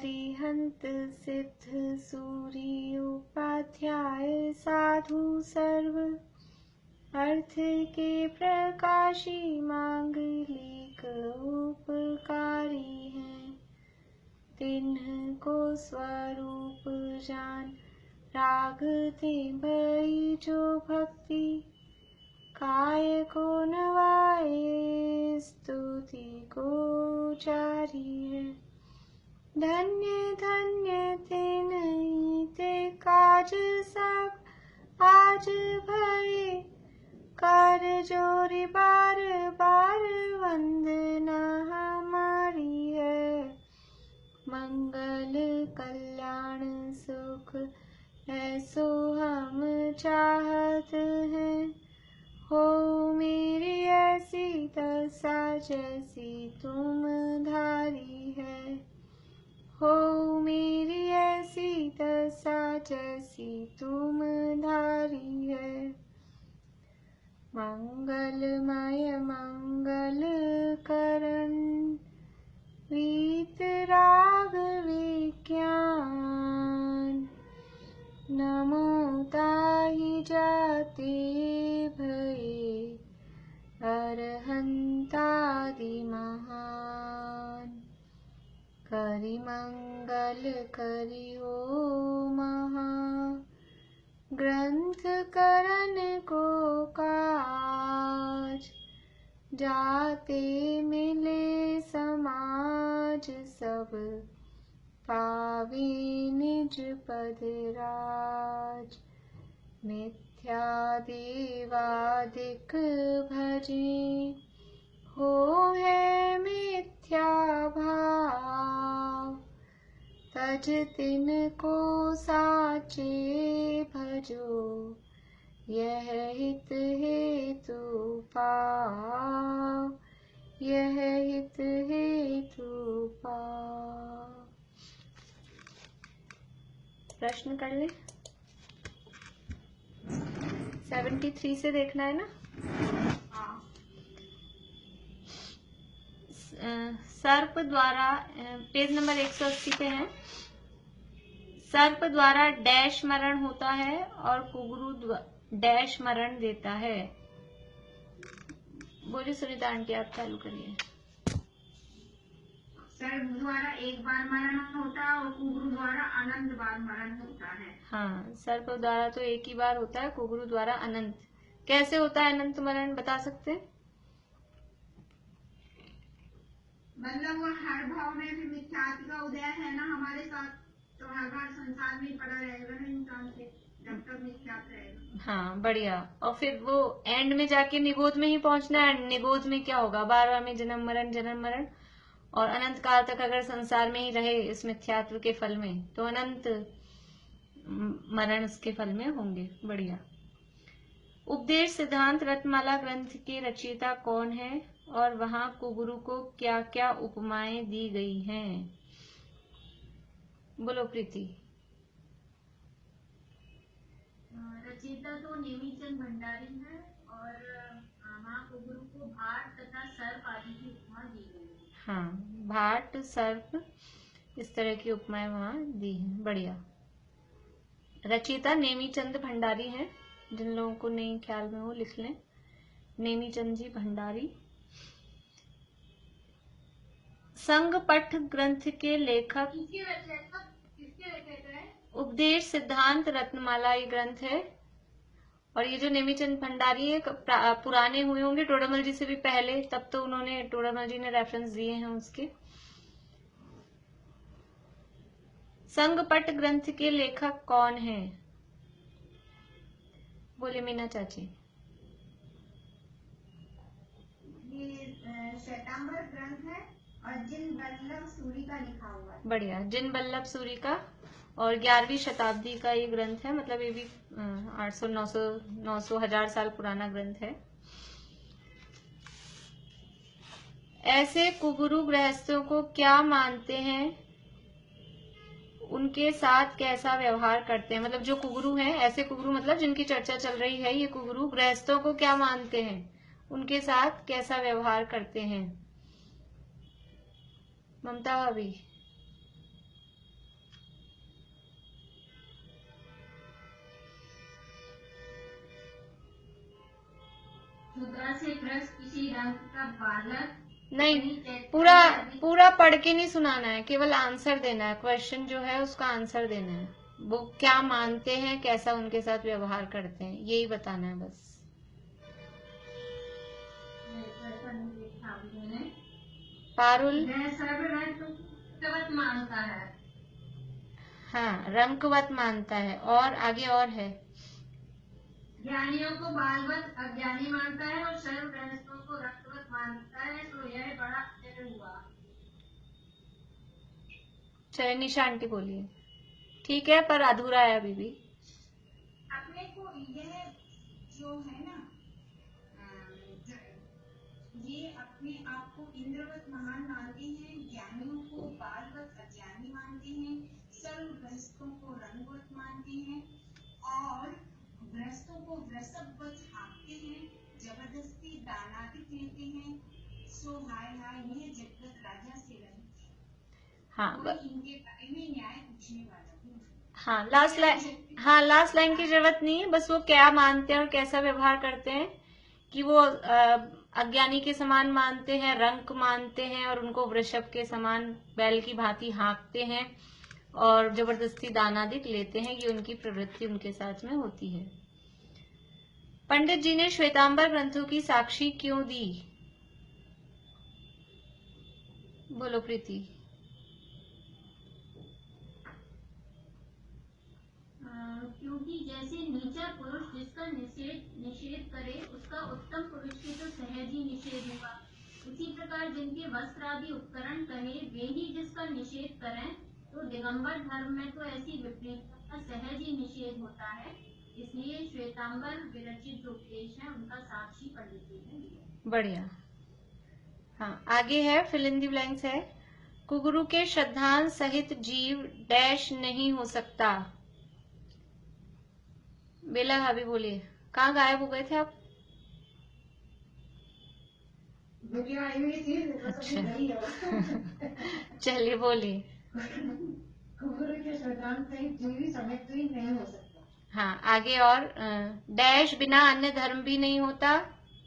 अरिहंत सिद्ध सूरी उपाध्याय साधु सर्व अर्थ के प्रकाशी मांगलिक उपकारी हैं। तिन्ह को स्वरूप जान रागते भई जो भक्ति काय को नवाए स्तुति को जारी है। धन्य धन्य ते नहीं ते काज सब आज भये कर जोरी बार बार वंदना हमारी है। मंगल कल्याण सुख ऐसो हम चाहत हैं। हो मेरी ऐसी दशा जैसी तुम धारी है। हो मेरी ऐसी दशा जैसी तुम धारी है। मंगलमय मंगल करण वीत राग विज्ञान नमो ताहि जाते भये अरहंतादि महान। करि मंगल करि हो महा ग्रंथ करन को काज। जाते मिले समाज सब पावे निज पद राज। मिथ्या देवादिक भजे हो है मिथ्या भाव। तज तिन को साचे भजो यह हित हेतु पाव। यह हित हेतु पाव। प्रश्न कर ले। 73 से देखना है ना। सर्प द्वारा पेज नंबर 180 पे है। सर्प द्वारा डैश मरण होता है और कुगुरु डैश मरण देता है। बोलिए सुनीता आंटी, आप चालू करिए। सर्प द्वारा एक बार मरण होता है और कुगुरु द्वारा अनंत बार मरण होता है। हाँ, सर्प द्वारा तो एक ही बार होता है, कुगुरु द्वारा अनंत। कैसे होता है अनंत मरण, बता सकते? मतलब वो हर भाव में भी मिथ्यात्व का उदय है ना हमारे साथ, तो हर बार संसार में पड़ा रहेगा ना इंसान से जब तक मिथ्यात्व रहेगा। हाँ, बढ़िया। और फिर वो एंड में जाके निगोद में ही पहुंचना है। निगोद में क्या होगा? बार-बार में जन्म मरण और अनंत काल तक अगर संसार में ही रहे इस मिथ्यात्व के फल में, तो अनंत मरण इसके फल में होंगे। बढ़िया। उपदेश सिद्धांत रत्नमाला ग्रंथ के रचयिता कौन है और वहां कुगुरु को क्या क्या उपमाएं दी गई हैं? बोलो प्रीति। रचयिता तो नेमीचंद भंडारी है और वहाँ कुगुरु को भाट तथा सर्प आदि की उपमा दी गई है। हाँ, भाट सर्प इस तरह की उपमाएं वहां दी हैं। बढ़िया। रचयिता नेमीचंद भंडारी हैं। जिन लोगों को नहीं ख्याल में हो लिख लें। नेमीचंद जी भंडारी। संगपठ ग्रंथ के लेखक किसके रचयिता है? उपदेश सिद्धांत रत्नमाला ये ग्रंथ है। और ये जो नेमीचंद भंडारी है पुराने हुए होंगे टोडामल जी से भी पहले, तब तो उन्होंने टोडामल जी ने रेफरेंस दिए हैं उसके। संगपट ग्रंथ के लेखक कौन है? बोले मीना चाची। ये श्वेतांबर ग्रंथ है और जिन बल्लभ सूरी का लिखा हुआ है। बढ़िया। जिन बल्लभ सूरी का और 11वीं शताब्दी का ये ग्रंथ है। मतलब ये भी 800 900 1000 साल पुराना ग्रंथ है। ऐसे कुगुरु गृहस्थों को क्या मानते हैं, उनके साथ कैसा व्यवहार करते हैं? मतलब जो कुगुरु हैं, ऐसे कुगुरु मतलब जिनकी चर्चा चल रही है, ये कुगुरु गृहस्थों को क्या मानते हैं, उनके साथ कैसा व्यवहार करते हैं? ममता भाभी। अंक का बालक नहीं, पूरा पढ़ के नहीं सुनाना है, केवल आंसर देना है। क्वेश्चन जो है उसका आंसर देना है। वो क्या मानते हैं, कैसा उनके साथ व्यवहार करते हैं, यही बताना है बस। पारुल मानता है। हाँ, रंकवत मानता है। और आगे और है, ज्ञानियों को बालवत अज्ञानी मानता है और सर्वग्रस्तों को रक्तवत मानता है, तो यह बड़ा आश्चर्य हुआ। चलिए निशा आंटी बोलिए। ठीक है, पर अधूरा है अभी भी। अपने को यह जो है ना, ये अपने आप को इंद्रवत महान मानते हैं, ज्ञानियों को बालवत अज्ञानी मानते हैं, सर्वग्रस्तों को रंगवत मानते हैं और ग्रस्तों को वृषभवत हाँकते हैं, जबरदस्ती दानादिक लेते हैं। सो हाय हाय, यह जगत राजा से रहित है। हाँ, इनके बारे में न्याय पूछने वाला हूँ। हाँ, लास्ट लाइन की जरूरत नहीं है, बस वो क्या मानते हैं और कैसा व्यवहार करते हैं, कि वो अज्ञानी के समान मानते हैं, रंक मानते हैं और उनको वृषभ के समान बैल की भांति हाँकते हैं और जबरदस्ती दानादिक लेते हैं। ये उनकी प्रवृत्ति उनके साथ में होती है। पंडित जी ने श्वेतांबर ग्रंथों की साक्षी क्यों दी? बोलो प्रीति। क्योंकि जैसे नीचा पुरुष जिसका निषेध करे उसका उत्तम पुरुष के तो सहज ही निषेध होगा, उसी प्रकार जिनके वस्त्र आदि उपकरण कहे वे ही जिसका निषेध करें, तो दिगंबर धर्म में तो ऐसी विपरीत का सहज ही निषेध होता है। इसलिए श्वेतांबर विरचित जो उपदेश है उनका साक्षी पंडित जी ने दिया। बढ़िया। हाँ, आगे है, फिल इन द ब्लैंक्स है। कुगुरु के श्रद्धान सहित जीव डैश नहीं हो सकता। बेला भाभी बोलिए, कहाँ गायब हो गए थे आप? अच्छा चलिए बोलिए। कुगुरु के श्रद्धान सहित जीव समित ही नहीं हो सकता। हाँ, आगे और डैश बिना अन्य धर्म भी नहीं होता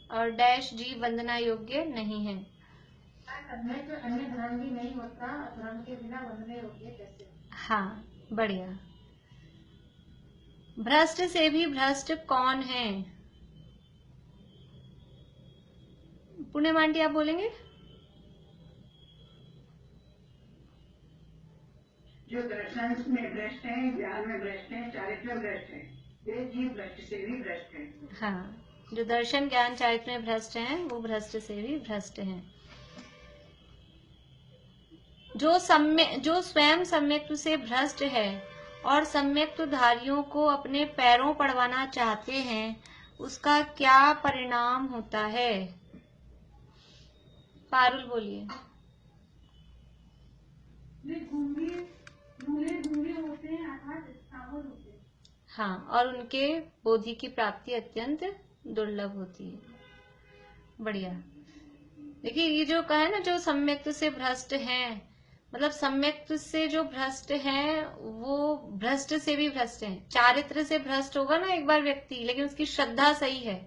और डैश जीव वंदना योग्य नहीं है। तो अन्य धर्म भी नहीं होता, धर्म के बिना वंदना योग्य कैसे? हाँ, बढ़िया। भ्रष्ट से भी भ्रष्ट कौन है? पूर्णिमा आंटी आप बोलेंगे? जो दर्शन में भ्रष्ट है, ज्ञान में भ्रष्ट है, चारित्र में भ्रष्ट है, वे जीव भ्रष्ट से भी भ्रष्ट है। हाँ, जो दर्शन ज्ञान चारित्र में भ्रष्ट हैं वो भ्रष्ट से भी भ्रष्ट हैं। जो स्वयं सम्यक्त्व से भ्रष्ट है और सम्यक्त्वधारियों को अपने पैरों पड़वाना चाहते हैं, उसका क्या परिणाम होता है? पारुल बोलिए। होते हैं, अर्थात स्थावर होते हैं। हाँ, और उनके बोधि की प्राप्ति अत्यंत दुर्लभ होती है। बढ़िया। देखिए, ये जो कहा है ना, जो सम्यक्त्व से भ्रष्ट हैं, मतलब सम्यक्त्व से जो भ्रष्ट हैं वो भ्रष्ट से भी भ्रष्ट हैं। चारित्र से भ्रष्ट होगा ना एक बार व्यक्ति, लेकिन उसकी श्रद्धा सही है,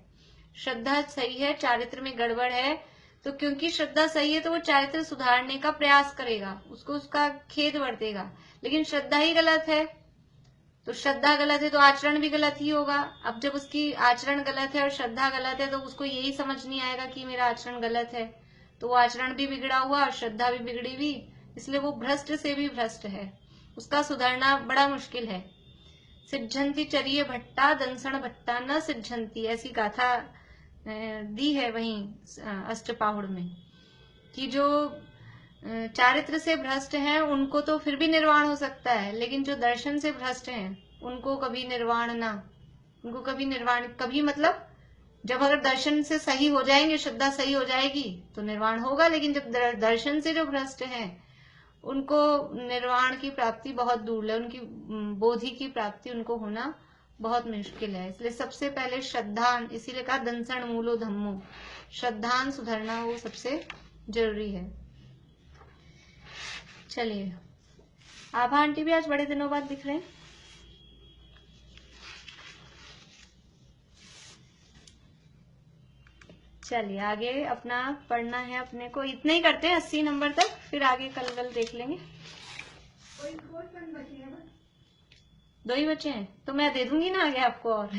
श्रद्धा सही है, चारित्र में गड़बड़ है, तो क्योंकि श्रद्धा सही है तो वो चारित्र सुधारने का प्रयास करेगा, उसको उसका खेद बरतेगा। लेकिन श्रद्धा ही गलत है, तो श्रद्धा गलत है तो आचरण भी गलत ही होगा। अब जब उसकी आचरण गलत है और श्रद्धा गलत है तो उसको यही समझ नहीं आएगा कि मेरा आचरण गलत है, तो वो आचरण भी बिगड़ा हुआ और श्रद्धा भी बिगड़ी हुई, इसलिए वो भ्रष्ट से भी भ्रष्ट है, उसका सुधरना बड़ा मुश्किल है। सिद्धंती चरिय भट्टा दंसण भट्टा न सिद्धंती, ऐसी गाथा दी है वहीं अष्टपाहुड़ में, कि जो चारित्र से भ्रष्ट हैं उनको तो फिर भी निर्वाण हो सकता है, लेकिन जो दर्शन से भ्रष्ट हैं उनको कभी निर्वाण ना, उनको कभी निर्वाण, कभी मतलब जब अगर दर्शन से सही हो जाएंगे, श्रद्धा सही हो जाएगी तो निर्वाण होगा, लेकिन जब दर्शन से जो भ्रष्ट हैं उनको निर्वाण की प्राप्ति बहुत दूर है, उनकी बोधि की प्राप्ति उनको होना बहुत मुश्किल है। इसलिए सबसे पहले श्रद्धान, इसीलिए कहा दंसण मूलो धम्मो, श्रद्धान सुधरना वो सबसे जरूरी है। चलिए, आभा आंटी भी आज बड़े दिनों बाद दिख रहे हैं। चलिए आगे अपना पढ़ना है अपने को, इतना ही करते हैं 80 नंबर तक, फिर आगे कल देख लेंगे। दो ही बचे हैं तो मैं दे दूंगी ना आगे आपको और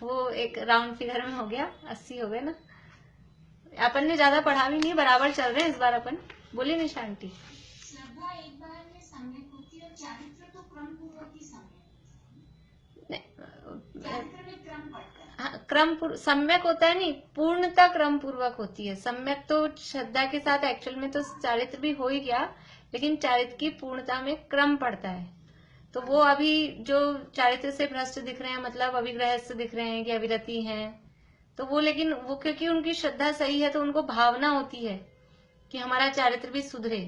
वो एक राउंड फिगर में हो गया, 80 हो गए ना। अपन ने ज्यादा पढ़ा भी नहीं, बराबर चल रहे हैं इस बार अपन। बोलिए निशा आंटी। श्रद्धा एक बार में सम्यक होती है और चारित्र तो क्रम पूर्वक ही सम्यक, चारित्र में क्रम पड़ता है। हाँ, क्रम सम्यक होता है, नहीं पूर्णता क्रम पूर्वक होती है। सम्यक तो श्रद्धा के साथ एक्चुअल में तो चारित्र भी हो ही गया, लेकिन चारित्र की पूर्णता में क्रम पड़ता है। तो वो अभी जो चारित्र से भ्रष्ट दिख रहे हैं, मतलब अभिग्रहस्थ दिख रहे हैं कि अविरति हैं, तो वो लेकिन वो क्योंकि उनकी श्रद्धा सही है तो उनको भावना होती है कि हमारा चारित्र भी सुधरे।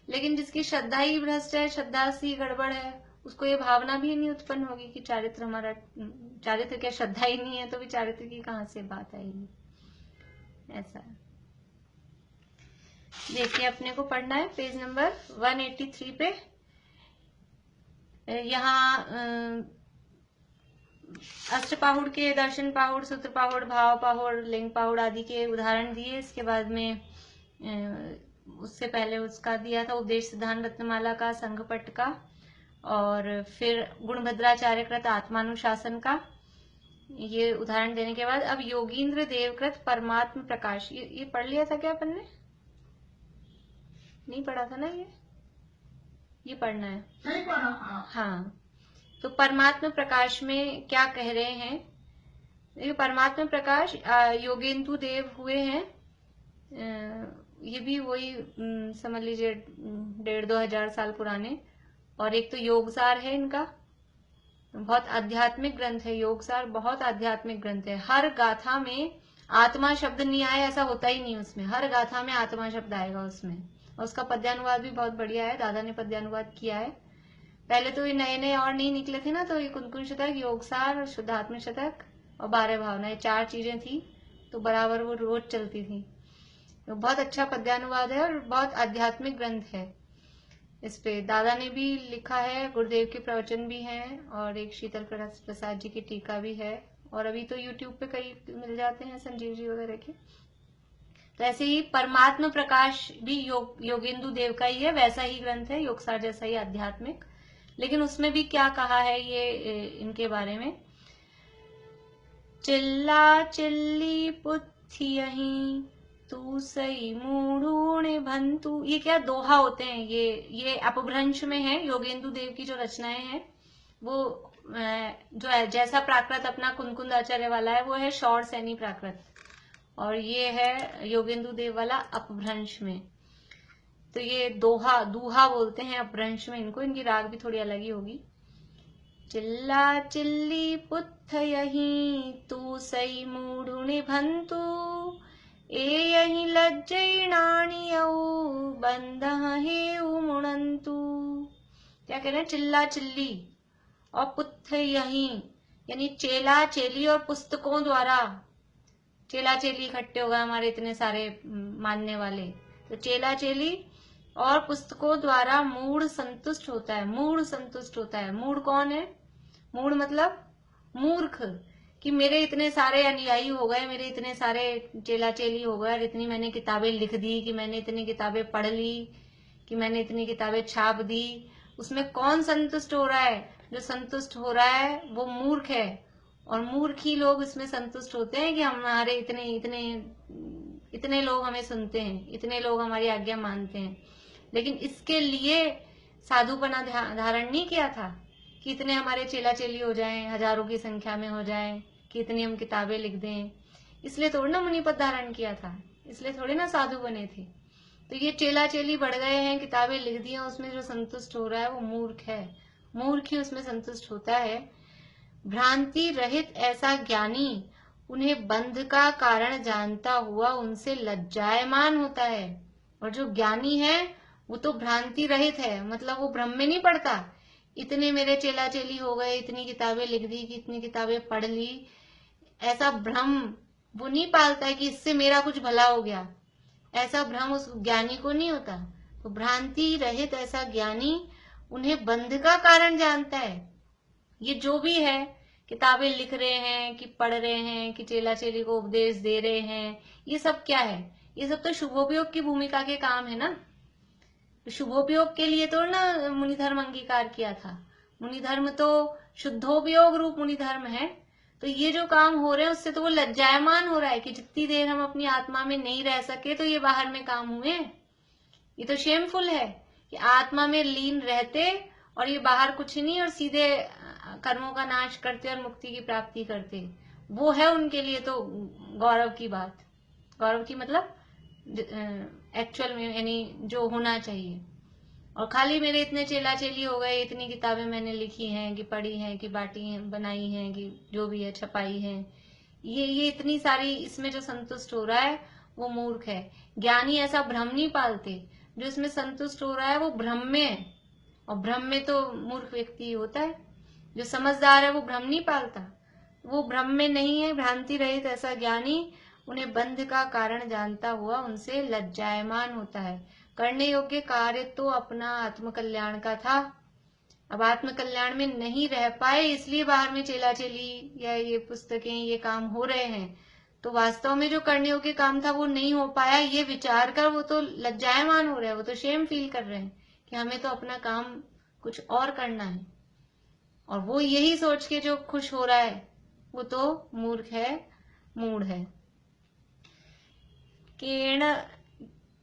लेकिन जिसकी श्रद्धा ही भ्रष्ट है, श्रद्धा सी गड़बड़ है, उसको ये भावना भी नहीं उत्पन्न होगी कि चारित्र हमारा, चारित्र क्या श्रद्धा ही नहीं है तो भी चारित्र की कहाँ से बात आएगी। ऐसा है। देखिए अपने को पढ़ना है पेज नंबर 183 पे। यहाँ अष्टपाहुड़ के दर्शन पाहुड़, सूत्र पाहुड़, भाव पाहुड़, लिंग पाहुड़ आदि के उदाहरण दिए। इसके बाद में उससे पहले उसका दिया था उपदेश सिद्धांत रत्नमाला का, संघपट का, और फिर गुणभद्राचार्य कृत आत्मानुशासन का। ये उदाहरण देने के बाद अब योगींद्र देवकृत परमात्म प्रकाश, ये पढ़ लिया था क्या अपन ने? नहीं पढ़ा था ना, ये पढ़ना है। नहीं पढ़ा। हाँ, तो परमात्म प्रकाश में क्या कह रहे हैं? ये परमात्म प्रकाश योगेंदु देव हुए हैं। ये भी वही समझ लीजिए 1,500-2 हजार साल पुराने। और एक तो योगसार है इनका, बहुत आध्यात्मिक ग्रंथ है योगसार, बहुत आध्यात्मिक ग्रंथ है। हर गाथा में आत्मा शब्द नहीं आया ऐसा होता ही नहीं, उसमें हर गाथा में आत्मा शब्द आएगा उसमें। और उसका पद्यानुवाद भी बहुत बढ़िया है, दादा ने पद्यानुवाद किया है। पहले तो ये नए नए और नहीं निकले थे ना, तो ये कुंकुम शतक, योगसार और शुद्धात्म शतक और 12 भावना, ये 4 चीजें थी तो बराबर वो रोज चलती थी। तो बहुत अच्छा पद्यानुवाद है और बहुत आध्यात्मिक ग्रंथ है। इस पे दादा ने भी लिखा है, गुरुदेव के प्रवचन भी हैं और एक शीतल प्रसाद जी की टीका भी है। और अभी तो यूट्यूब पे कई मिल जाते हैं, संजीव जी वगैरह के। तो ऐसे ही परमात्म प्रकाश भी योगेंदु देव का ही है, वैसा ही ग्रंथ है, योगसार जैसा ही आध्यात्मिक। लेकिन उसमें भी क्या कहा है ये इनके बारे में, चिल्ला चिल्ली पुथियहीं तू सई मूढ़ूणे भंतु, ये क्या दोहा होते हैं। ये अपभ्रंश में है। योगेंदु देव की जो रचनाएं हैं वो जो जैसा प्राकृत अपना कुंकुंद आचार्य वाला है वो है शौर सैनी प्राकृत, और ये है योगेंदु देव वाला अपभ्रंश में। तो ये दूहा बोलते हैं अपभ्रंश में इनको, इनकी राग भी थोड़ी अलग ही होगी। चिल्ला चिल्ली पुथयहीं तू सई मूढ़ुनि भंतु, ए यही लज्जैणाणियौ बंधः हेउ मुणन्तु। क्या कह रहे हैं? चिल्ला चिल्ली और पुथयहीं यानी चेला चेली और पुस्तकों द्वारा, चेला चेली इकट्ठे हो गए हमारे इतने सारे मानने वाले, तो चेला चेली और पुस्तकों द्वारा मूढ़ संतुष्ट होता है। मूढ़ संतुष्ट होता है। मूढ़ कौन है? मूढ़ मतलब मूर्ख, कि मेरे इतने सारे अनुयायी हो गए, मेरे इतने सारे चेला चेली हो गए, इतनी मैंने किताबें लिख दी, कि मैंने इतनी किताबें पढ़ ली, कि मैंने इतनी किताबें छाप दी। उसमें कौन संतुष्ट हो रहा है? जो संतुष्ट हो रहा है वो मूर्ख है। और मूर्ख ही लोग इसमें संतुष्ट होते हैं कि हमारे इतने इतने इतने लोग हमें सुनते हैं, इतने लोग हमारी आज्ञा मानते हैं। लेकिन इसके लिए साधुपना धारण नहीं किया था कि इतने हमारे चेला चेली हो जाएं, हजारों की संख्या में हो जाएं, कि इतनी हम किताबें लिख दें। इसलिए थोड़ी ना मुनिपद धारण किया था, इसलिए थोड़ी ना साधु बने थे। तो ये चेला चेली बढ़ गए हैं, किताबें लिख दी हैं, उसमें जो संतुष्ट हो रहा है वो मूर्ख है। मूर्ख ही उसमें संतुष्ट होता है। भ्रांति रहित ऐसा ज्ञानी उन्हें बंध का कारण जानता हुआ उनसे लज्जायमान होता है। और जो ज्ञानी है वो तो भ्रांति रहित है, मतलब वो भ्रम में नहीं पड़ता। इतने मेरे चेला चेली हो गए, इतनी किताबें लिख दी, कि इतनी किताबें पढ़ ली, ऐसा भ्रम वो नहीं पालता है कि इससे मेरा कुछ भला हो गया। ऐसा भ्रम उस ज्ञानी को नहीं होता। तो भ्रांति रहित ऐसा ज्ञानी उन्हें बंध का कारण जानता है। ये जो भी है किताबें लिख रहे हैं, कि पढ़ रहे हैं, कि चेला चेली को उपदेश दे रहे हैं, ये सब क्या है? ये सब तो शुभोपयोग की भूमिका के काम है ना। शुभोपयोग के लिए तो ना मुनि धर्म अंगीकार किया था। मुनि धर्म तो शुद्धोपयोग रूप मुनि धर्म है। तो ये जो काम हो रहे हैं उससे तो वो लज्जायमान हो रहा है कि जितनी देर हम अपनी आत्मा में नहीं रह सके तो ये बाहर में काम हुए। ये तो शेमफुल है कि आत्मा में लीन रहते और ये बाहर कुछ नहीं और सीधे कर्मों का नाश करते और मुक्ति की प्राप्ति करते। वो है उनके लिए तो गौरव की बात। गौरव की मतलब एक्चुअल में, यानी जो होना चाहिए। और खाली मेरे इतने चेला चेली हो गए, इतनी किताबें मैंने लिखी हैं, कि पढ़ी हैं, कि बांटी हैं, बनाई हैं, कि जो भी है छपाई है, ये इतनी सारी, इसमें जो संतुष्ट हो रहा है वो मूर्ख है। ज्ञानी ऐसा भ्रम नहीं पालते। जो इसमें संतुष्ट हो रहा है वो भ्रम में है, और भ्रम में तो मूर्ख व्यक्ति होता है। जो समझदार है वो भ्रम नहीं पालता, वो भ्रम में नहीं है, भ्रांति रहित ऐसा ज्ञानी उन्हें बंध का कारण जानता हुआ उनसे लज्जायमान होता है। करने योग्य कार्य तो अपना आत्म कल्याण का था। अब आत्म कल्याण में नहीं रह पाए इसलिए बाहर में चेला चेली या ये पुस्तकें, ये काम हो रहे हैं। तो वास्तव में जो करने योग्य काम था वो नहीं हो पाया, ये विचार कर वो तो लज्जायमान हो रहे हैं, वो तो शेम फील कर रहे हैं कि हमें तो अपना काम कुछ और करना है। और वो यही सोच के जो खुश हो रहा है वो तो मूर्ख है, मूढ़ है।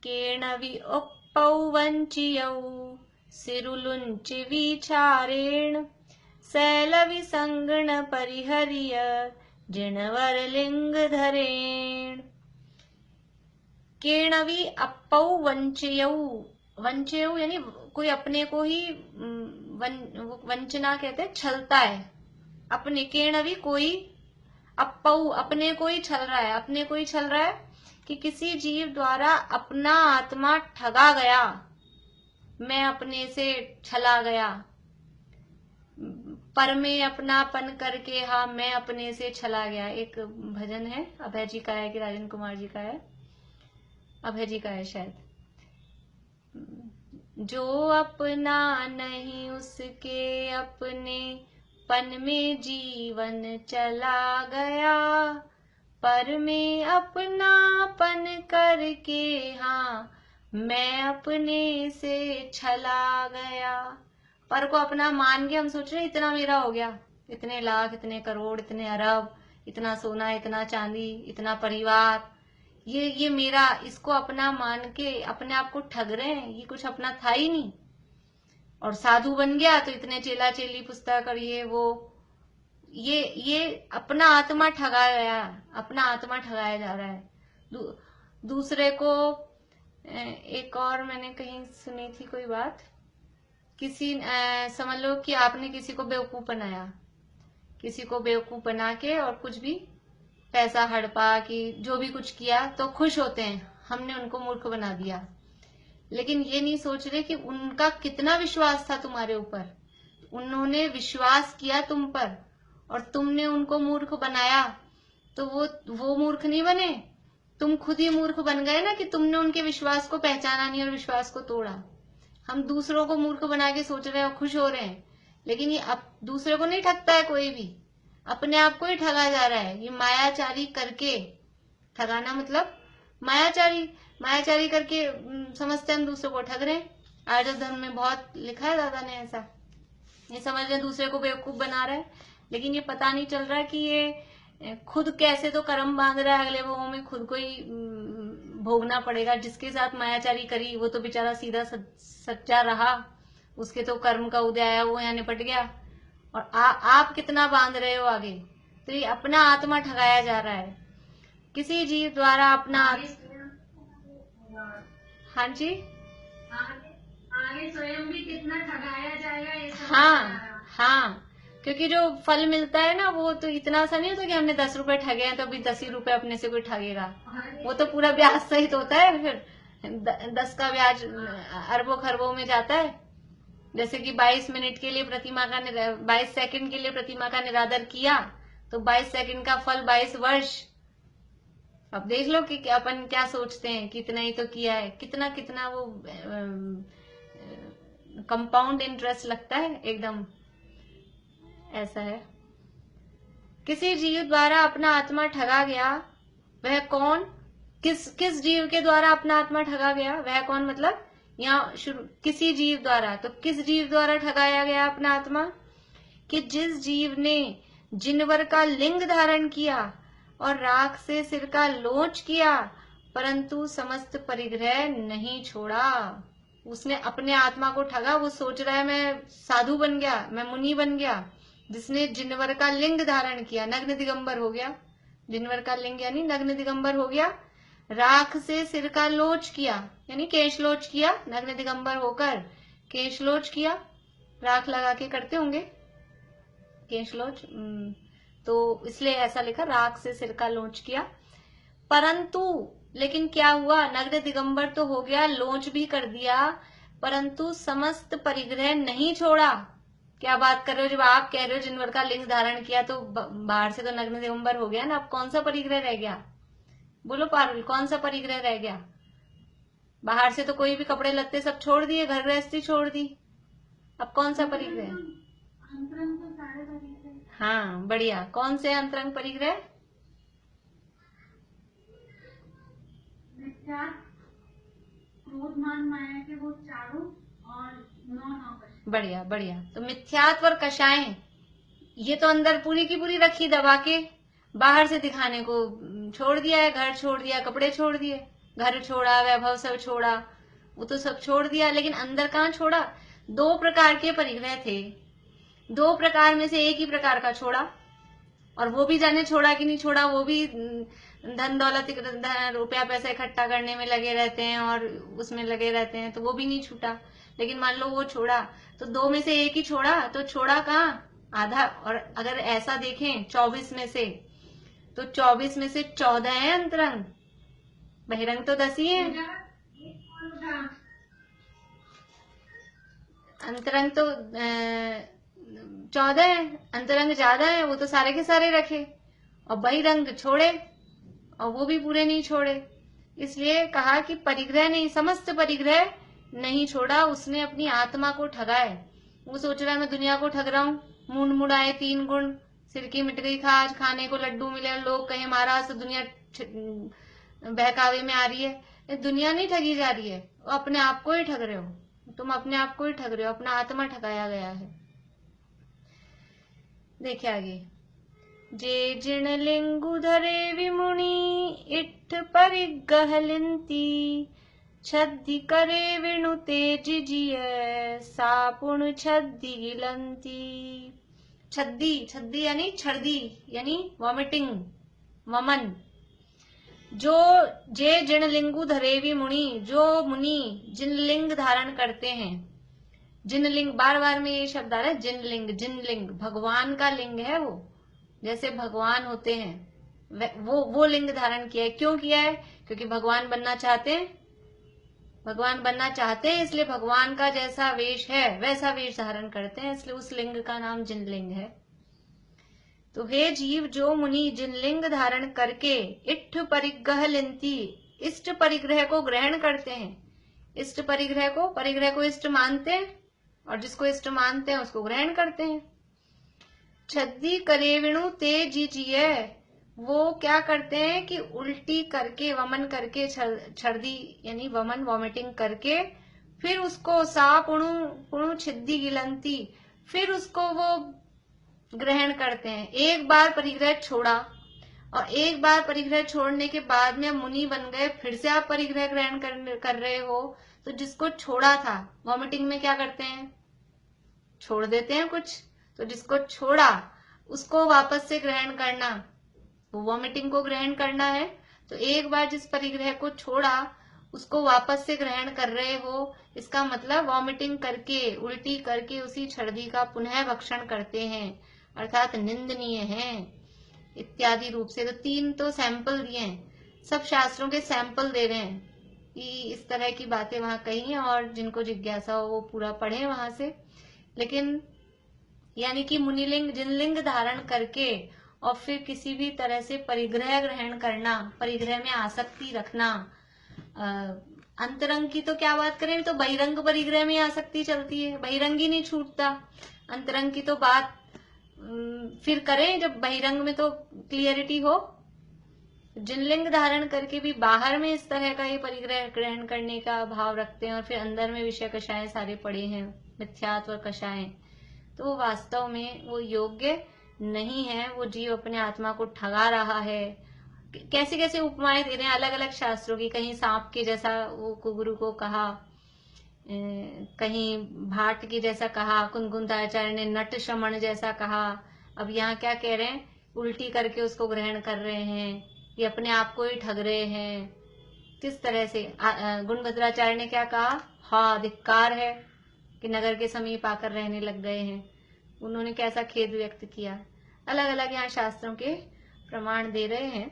केणवि उक्पौ वंचियौ सिरुलुंचि विचारेण शैलविसंगण परिहर्य जिणवरलिंग धरेण। केणवि अपौ वंचयौ, वंचयौ यानी कोई अपने को ही वंचना कहते हैं, छलता है अपने। केणवि कोई, अपौ अपने को ही छल रहा है, अपने को ही छल रहा है कि किसी जीव द्वारा अपना आत्मा ठगा गया, मैं अपने से छला गया, पर में अपनापन करके, हाँ मैं अपने से छला गया। एक भजन है, अभय जी का है कि राजेंद्र कुमार जी का है, अभय जी का है शायद। जो अपना नहीं उसके अपने पन में जीवन चला गया, पर में अपनापन करके, हाँ मैं अपने से छला गया। पर को अपना मान के हम सोच रहे इतना मेरा हो गया, इतने लाख, इतने करोड़, इतने अरब, इतना सोना, इतना चांदी, इतना परिवार, ये मेरा, इसको अपना मान के अपने आप को ठग रहे हैं। ये कुछ अपना था ही नहीं। और साधु बन गया तो इतने चेला चेली, पुस्तक और ये वो, ये अपना आत्मा ठगा गया, अपना आत्मा ठगाया जा रहा है। दूसरे को, एक और मैंने कहीं सुनी थी कोई बात, किसी समझ लो कि आपने किसी को बेवकूफ बनाया, किसी को बेवकूफ बना के और कुछ भी पैसा हड़पा कि जो भी कुछ किया तो खुश होते हैं, हमने उनको मूर्ख बना दिया। लेकिन ये नहीं सोच रहे कि उनका कितना विश्वास था तुम्हारे ऊपर, उन्होंने विश्वास किया तुम पर और तुमने उनको मूर्ख बनाया। तो वो मूर्ख नहीं बने, तुम खुद ही मूर्ख बन गए ना, कि तुमने उनके विश्वास को पहचाना नहीं और विश्वास को तोड़ा। हम दूसरों को मूर्ख बना के सोच रहे हैं और खुश हो रहे हैं, लेकिन ये अब दूसरे को नहीं ठगता है कोई भी, अपने आप को ही ठगा जा रहा है। ये मायाचारी करके, ठगाना मतलब मायाचारी करके समझते हैं हम दूसरों को ठग रहे हैं। आर्य धर्म में बहुत लिखा है दादा ने ऐसा, ये समझ रहे हैं दूसरे को बेवकूफ बना रहा है, लेकिन ये पता नहीं चल रहा है कि ये खुद कैसे तो कर्म बांध रहा है, अगले वो में खुद को ही भोगना पड़ेगा। जिसके साथ मायाचारी करी वो तो बेचारा सीधा सच्चा रहा, उसके तो कर्म का उदय आया, वो यहाँ निपट गया। और आप कितना बांध रहे हो आगे। तो ये अपना आत्मा ठगाया जा रहा है किसी जीव द्वारा, अपना। हाँ जी, आगे स्वयं भी कितना ठगाया जाएगा ये सब। हाँ, क्योंकि जो फल मिलता है ना वो तो इतना सा नहीं होता कि हमने 10 रुपए ठगे हैं तो अभी 10 ही रुपए अपने से कोई ठगेगा। वो तो पूरा ब्याज सहित होता है, फिर 10 का ब्याज अरबों खरबों में जाता है। जैसे कि 22 मिनट के लिए प्रतिमा का 22 सेकंड के लिए प्रतिमा का निरादर किया तो 22 सेकंड का फल 22 वर्ष। अब देख लो कि अपन क्या सोचते हैं, कितना ही तो किया है, कितना कितना वो कंपाउंड इंटरेस्ट लगता है एकदम, ऐसा है। किसी जीव द्वारा अपना आत्मा ठगा गया, वह कौन? किस जीव के द्वारा अपना आत्मा ठगा गया, वह कौन? मतलब यहाँ किसी जीव द्वारा, तो किस जीव द्वारा ठगाया गया अपना आत्मा? कि जिस जीव ने जिनवर का लिंग धारण किया और राख से सिर का लोच किया, परंतु समस्त परिग्रह नहीं छोड़ा। उसने अपने आत्मा को ठगा। वो सोच रहा है मैं साधु बन गया, मैं मुनि बन गया। जिसने जिनवर का लिंग धारण किया, नग्न दिगंबर हो गया। जिनवर का लिंग यानी नग्न दिगंबर हो गया। राख से सिर का लोच किया यानी केशलोच किया, नग्न दिगंबर होकर केशलोच किया। राख लगा के करते होंगे केशलोच, तो इसलिए ऐसा लिखा, राख से सिर का लोच किया। परंतु लेकिन क्या हुआ? नग्न दिगंबर तो हो गया, लोच भी कर दिया, परंतु समस्त परिग्रह नहीं छोड़ा। क्या बात कर रहे हो? जब आप कह रहे हो जिनवर का लिंग धारण किया तो बाहर से तो नग्न दिगंबर हो गया ना, अब कौन सा परिग्रह रह गया? बोलो पारुल, कौन सा परिग्रह रह गया? बाहर से तो कोई भी कपड़े लत्ते सब छोड़ दिए, घर गृहस्थी छोड़ दी, अब कौन सा परिग्रह? हाँ बढ़िया, कौन से अंतरंग परिग्रह? क्रोध मान माया के वो चारों और 9 बढ़िया बढ़िया। तो मिथ्यात्व और कषाएं ये तो अंदर पूरी की पूरी रखी दबा के, बाहर से दिखाने को छोड़ दिया है। घर छोड़ दिया, कपड़े छोड़ दिए, घर छोड़ा, वैभव सब छोड़ा, वो तो सब छोड़ दिया, लेकिन अंदर कहाँ छोड़ा? 2 प्रकार के परिग्रह थे, 2 प्रकार में से एक ही प्रकार का छोड़ा, और वो भी जाने छोड़ा कि नहीं छोड़ा। वो भी धन दौलत रुपया पैसा इकट्ठा करने में लगे रहते हैं और उसमें लगे रहते हैं, तो वो भी नहीं छूटा। लेकिन मान लो वो छोड़ा, तो 2 में से एक ही छोड़ा, तो छोड़ा कहाँ? आधा। और अगर ऐसा देखें 24 में से, तो 24 में से 14 है अंतरंग, बहिरंग तो 10 ही है। अंतरंग तो 14 है, अंतरंग ज्यादा है, वो तो सारे के सारे रखे, और बहिरंग छोड़े, और वो भी पूरे नहीं छोड़े। इसलिए कहा कि परिग्रह नहीं, समस्त परिग्रह नहीं छोड़ा। उसने अपनी आत्मा को ठगा है। वो सोच रहा है मैं दुनिया को ठग रहा हूँ, मूड मुड़ाए 3 गुण, सिर की मिट गई खाज, खाने को लड्डू मिले, लोग कहे महाराज तो दुनिया बहकावे में आ रही है। दुनिया नहीं ठगी जा रही है, वो अपने आप को ही ठग रहे हो, तुम अपने आप को ही ठग रहे हो, अपना आत्मा ठगाया गया है। देखिए आगे, जे जिण लिंगु धरे विमुनि, इट्ठ परिगहलिंती, छद्दी करे विणु तेज जिय, सापुण छद्दी गिलंती। छद्दी, छद्दी यानी छर्दी यानी वॉमिटिंग, वमन। जो जे जिण लिंगु धरेवी मुनि, जो मुनि जिन लिंग धारण करते हैं, जिन लिंग, बार बार में ये शब्द आ रहा है, जिन लिंग, जिन लिंग, भगवान का लिंग है वो, जैसे भगवान होते हैं वो लिंग धारण किया है। क्यों किया है? क्योंकि भगवान बनना चाहते हैं, भगवान बनना चाहते हैं, इसलिए भगवान का जैसा वेश है वैसा वेश धारण करते हैं, इसलिए उस लिंग का नाम जिन लिंग है। तो हे जीव, जो मुनि जिन लिंग धारण करके इष्ट परिग्रह लिंती, इष्ट परिग्रह को ग्रहण करते हैं, इष्ट परिग्रह को इष्ट मानते हैं, और जिसको इष्ट मानते हैं उसको ग्रहण करते हैं। छद्दी करे विणु ते जीजिए, वो क्या करते हैं कि उल्टी करके, वमन करके, छर्दी यानी वमन, वॉमिटिंग करके, फिर उसको सा पुणु छिद्दी गिलंती, फिर उसको वो ग्रहण करते हैं। एक बार परिग्रह छोड़ा, और एक बार परिग्रह छोड़ने के बाद में मुनि बन गए, फिर से आप परिग्रह ग्रहण कर रहे हो, तो जिसको छोड़ा था, वॉमिटिंग में क्या करते हैं? छोड़ देते हैं कुछ, तो जिसको छोड़ा उसको वापस से ग्रहण करना, वो वॉमिटिंग को ग्रहण करना है। तो एक बार जिस परिग्रह को छोड़ा उसको वापस से ग्रहण कर रहे हो, इसका मतलब वॉमिटिंग करके, उल्टी करके उसी छर्दी का पुनः भक्षण करते हैं, अर्थात निंदनीय है इत्यादि रूप से। तो 3 तो सैंपल दिए हैं, सब शास्त्रों के सैंपल दे रहे हैं कि इस तरह की बातें वहां कही हैं, और जिनको जिज्ञासा हो वो पूरा पढ़े वहां से। लेकिन यानी कि मुनिलिंग, जिनलिंग धारण करके और फिर किसी भी तरह से परिग्रह ग्रहण करना, परिग्रह में आसक्ति रखना। अंतरंग की तो क्या बात करें, तो बहिरंग परिग्रह में आसक्ति चलती है, बहिरंग ही नहीं छूटता। अंतरंग की तो बात फिर करें जब बहिरंग में तो क्लियरिटी हो। जिनलिंग धारण करके भी बाहर में इस तरह का ये परिग्रह ग्रहण करने का भाव रखते हैं और फिर अंदर में विषय कषाय सारे पड़े हैं, मिथ्यात्व और कषाय, तो वो वास्तव में वो योग्य नहीं है। वो जीव अपने आत्मा को ठगा रहा है। कैसे कैसे उपमाएं दे रहे हैं अलग अलग शास्त्रों की। कहीं सांप के जैसा वो कुगुरु को कहा, कहीं भाट की जैसा कहा, कुंकुंताचार्य ने नट श्रमण जैसा कहा। अब यहाँ क्या कह रहे हैं, उल्टी करके उसको ग्रहण कर रहे हैं, ये अपने आप को ही ठग रहे हैं। किस तरह से गुणभद्राचार्य ने क्या कहा, हाँ धिक्कार है कि नगर के समीप आकर रहने लग गए हैं। उन्होंने कैसा खेद व्यक्त किया। अलग अलग यहाँ शास्त्रों के प्रमाण दे रहे हैं।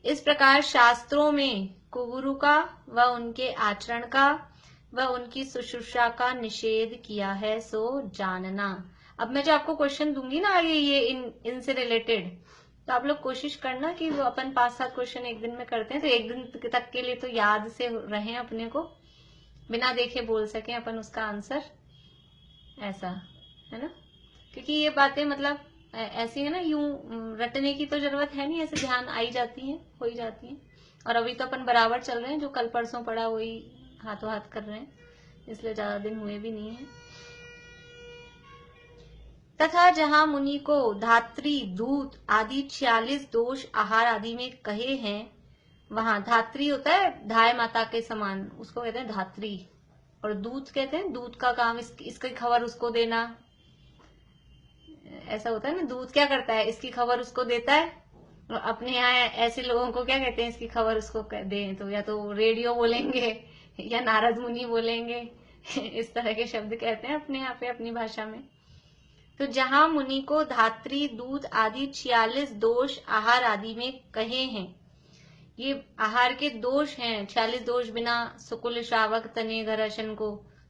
इस प्रकार शास्त्रों में कुगुरु का व उनके आचरण का व उनकी शुश्रूषा का निषेध किया है, सो जानना। अब मैं जो आपको क्वेश्चन दूंगी ना आगे ये इनसे रिलेटेड, तो आप लोग कोशिश करना कि वो अपन 5-7 क्वेश्चन एक दिन में करते हैं, तो एक दिन तक के लिए तो याद से रहें, अपने को बिना देखे बोल सकें अपन उसका आंसर, ऐसा है ना। क्योंकि ये बातें मतलब ऐसी है ना, यूं रटने की तो जरूरत है नहीं, ऐसे ध्यान आई जाती है, हो ही जाती है। और अभी तो अपन बराबर चल रहे हैं, जो कल परसों पढ़ा वही हाथों हाथ कर रहे हैं, इसलिए ज्यादा दिन हुए भी नहीं है। तथा जहां मुनि को धात्री, दूत आदि 46 दोष आहार आदि में कहे हैं, वहां धात्री होता है धाय माता के समान, उसको कहते हैं धात्री। और दूत कहते हैं, दूत का काम इसकी खबर उसको देना, ऐसा होता है ना। दूत क्या करता है, इसकी खबर उसको देता है। और अपने यहाँ ऐसे लोगों को क्या कहते हैं, इसकी खबर उसको दें, तो या तो रेडियो बोलेंगे या नारद मुनि बोलेंगे इस तरह के शब्द कहते हैं अपने यहाँ पे अपनी भाषा में। तो जहां मुनि को धात्री, दूत आदि 46 दोष आहार आदि में कहे हैं, ये आहार के दोष हैं। 46 दोष बिना सुकुल श्रावक तने घराशन को,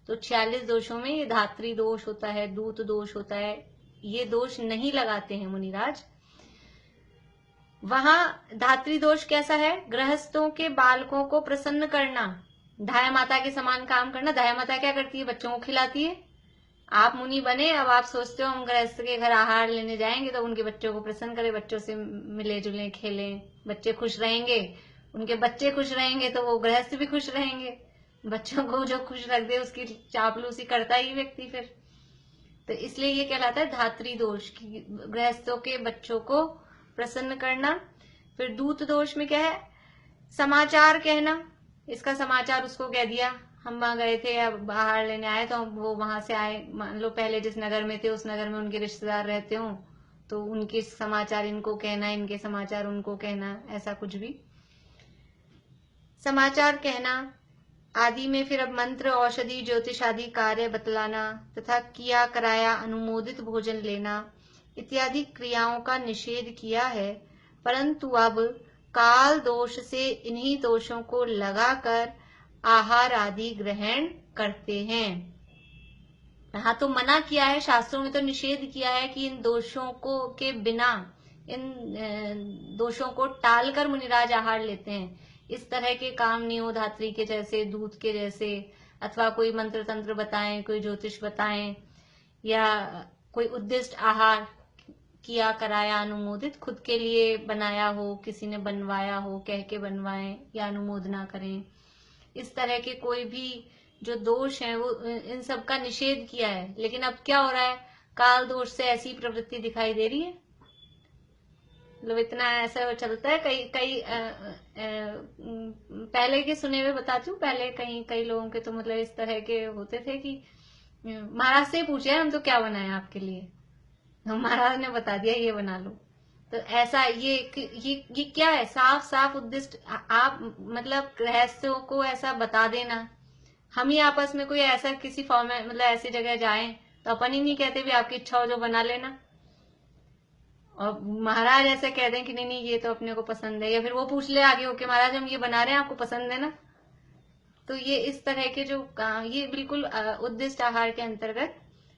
तो 46 दोषों में ये धात्री दोष होता है, दूत दोष होता है, ये दोष नहीं लगाते हैं मुनिराज। वहां धात्री दोष कैसा है, गृहस्थों के बालकों को प्रसन्न करना, धाय माता के समान काम करना। धाय माता क्या करती है, बच्चों को खिलाती है। आप मुनि बने, अब आप सोचते हो हम गृहस्थ के घर आहार लेने जाएंगे तो उनके बच्चों को प्रसन्न करें, बच्चों से मिले जुले खेलें, बच्चे खुश रहेंगे, उनके बच्चे खुश रहेंगे तो वो गृहस्थ भी खुश रहेंगे। बच्चों को जो खुश रख दे उसकी चापलूसी करता ही व्यक्ति फिर। तो इसलिए ये कहलाता है धात्री दोष, कि गृहस्थों के बच्चों को प्रसन्न करना। फिर दूत दोष में क्या है, समाचार कहना, इसका समाचार उसको कह दिया। हम वहां गए थे या बाहर लेने आए, तो वो वहां से आए, मान लो पहले जिस नगर में थे उस नगर में उनके रिश्तेदार रहते हो, तो उनके समाचार इनको कहना, इनके समाचार उनको कहना, ऐसा कुछ भी समाचार कहना आदि में। फिर अब मंत्र, औषधि, ज्योतिष आदि कार्य बतलाना तथा किया कराया अनुमोदित भोजन लेना इत्यादि क्रियाओं का निषेध किया है। परंतु अब काल दोष से इन्हीं दोषों को लगाकर आहार आदि ग्रहण करते हैं। यहाँ तो मना किया है, शास्त्रों में तो निषेध किया है कि इन दोषों को के बिना, इन दोषों को टालकर मुनिराज आहार लेते हैं। इस तरह के काम नहीं हो, धात्री के जैसे, दूत के जैसे, अथवा कोई मंत्र तंत्र बताएं, कोई ज्योतिष बताएं, या कोई उद्दिष्ट आहार किया कराया अनुमोदित, खुद के लिए बनाया हो, किसी ने बनवाया हो, कह के बनवाएं या अनुमोदना करें। इस तरह के कोई भी जो दोष है वो इन सब का निषेध किया है। लेकिन अब क्या हो रहा है, काल दोष से ऐसी प्रवृत्ति दिखाई दे रही है, मतलब इतना ऐसा चलता है। कई पहले के सुने हुए बताती हूँ, पहले कई लोगों के तो मतलब इस तरह के होते थे कि महाराज से पूछे हम तो क्या बनाए आपके लिए, तो महाराज ने बता दिया ये बना लो। तो ऐसा ये क्या है, साफ साफ उद्दिष्ट आप मतलब गृहस्थों को ऐसा बता देना। हम ही आपस में कोई ऐसा किसी फॉर्म में मतलब ऐसी जगह जाएं तो अपन ही नहीं कहते भी आपकी इच्छा हो जो बना लेना, और महाराज ऐसे कह दें कि नहीं ये तो अपने को पसंद है, या फिर वो पूछ ले आगे होके महाराज हम ये बना रहे हैं आपको पसंद है ना। तो ये इस तरह के जो ये बिल्कुल उद्दिष्ट आहार के अंतर्गत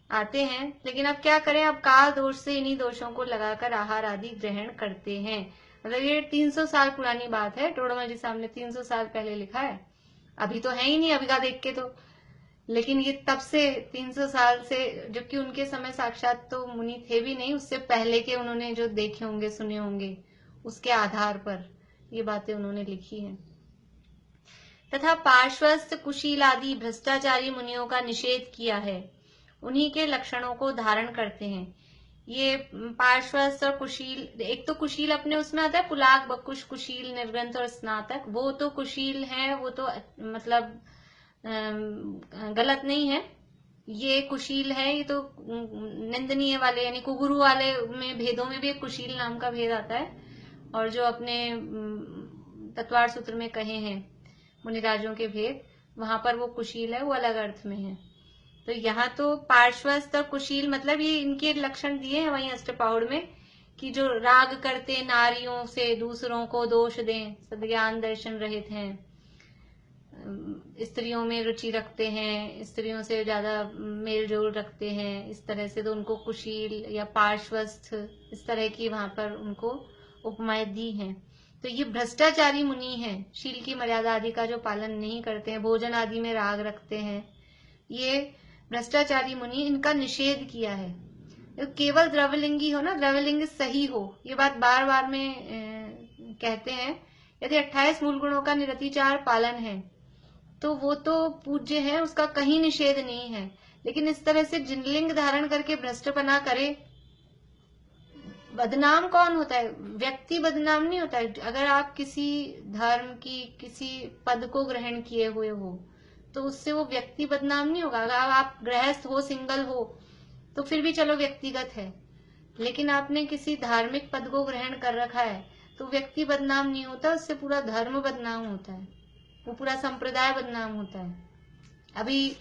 आते हैं। लेकिन अब क्या करें, अब काल दोष से इन्हीं दोषों को लगाकर आहार आदि ग्रहण करते हैं। मतलब ये 300 साल पुरानी बात है, टोडरमा जी साहब ने 300 साल पहले लिखा है, अभी तो है ही नहीं, अभी का देख के तो लेकिन ये तब से 300 साल से, जबकि उनके समय साक्षात तो मुनि थे भी नहीं, उससे पहले के उन्होंने जो देखे होंगे सुने होंगे उसके आधार पर ये बातें उन्होंने लिखी हैं। तथा पार्श्वस्थ कुशील आदि भ्रष्टाचारी मुनियों का निषेध किया है, उन्हीं के लक्षणों को धारण करते हैं। ये पार्श्वस्थ और कुशील, एक तो कुशील अपने उसमें आता है पुलाक, बकुश, कुशील, निर्ग्रंथ और स्नातक, वो तो कुशील है, वो तो मतलब गलत नहीं है। ये कुशील है, ये तो निंदनीय वाले यानी कुगुरु वाले में भेदों में भी एक कुशील नाम का भेद आता है, और जो अपने तत्वार सूत्र में कहे हैं मुनिराजों के भेद, वहां पर वो कुशील है, वो अलग अर्थ में है। तो यहाँ तो पार्श्वस्थ और कुशील मतलब ये इनके लक्षण दिए हैं वहीं अष्टपाहुड़ में, कि जो राग करते नारियों से दूसरों को दोष दें, सद्ज्ञान दर्शन रहित हैं, स्त्रियों में रुचि रखते हैं, स्त्रियों से ज्यादा मेल जोल रखते हैं, इस तरह से तो उनको कुशील या पार्श्वस्थ इस तरह की वहां पर उनको उपमाएं दी हैं। तो ये भ्रष्टाचारी मुनि हैं, शील की मर्यादा आदि का जो पालन नहीं करते हैं, भोजन आदि में राग रखते हैं, ये भ्रष्टाचारी मुनि, इनका निषेध किया है। तो केवल द्रव्यलिंगी हो ना, द्रव्यलिंग सही हो, ये बात बार बार में कहते हैं। यदि 28 मूल गुणों का निरतिचार पालन है तो वो तो पूज्य है, उसका कहीं निषेध नहीं है। लेकिन इस तरह से जिनलिंग धारण करके भ्रष्टपना करे, बदनाम कौन होता है? व्यक्ति बदनाम नहीं होता है। अगर आप किसी धर्म की किसी पद को ग्रहण किए हुए हो तो उससे वो व्यक्ति बदनाम नहीं होगा। अगर आप गृहस्थ हो, सिंगल हो, तो फिर भी चलो व्यक्तिगत है, लेकिन आपने किसी धार्मिक पद को ग्रहण कर रखा है तो व्यक्ति बदनाम नहीं होता, उससे पूरा धर्म बदनाम होता है, वो पूरा संप्रदाय बदनाम होता है। अभी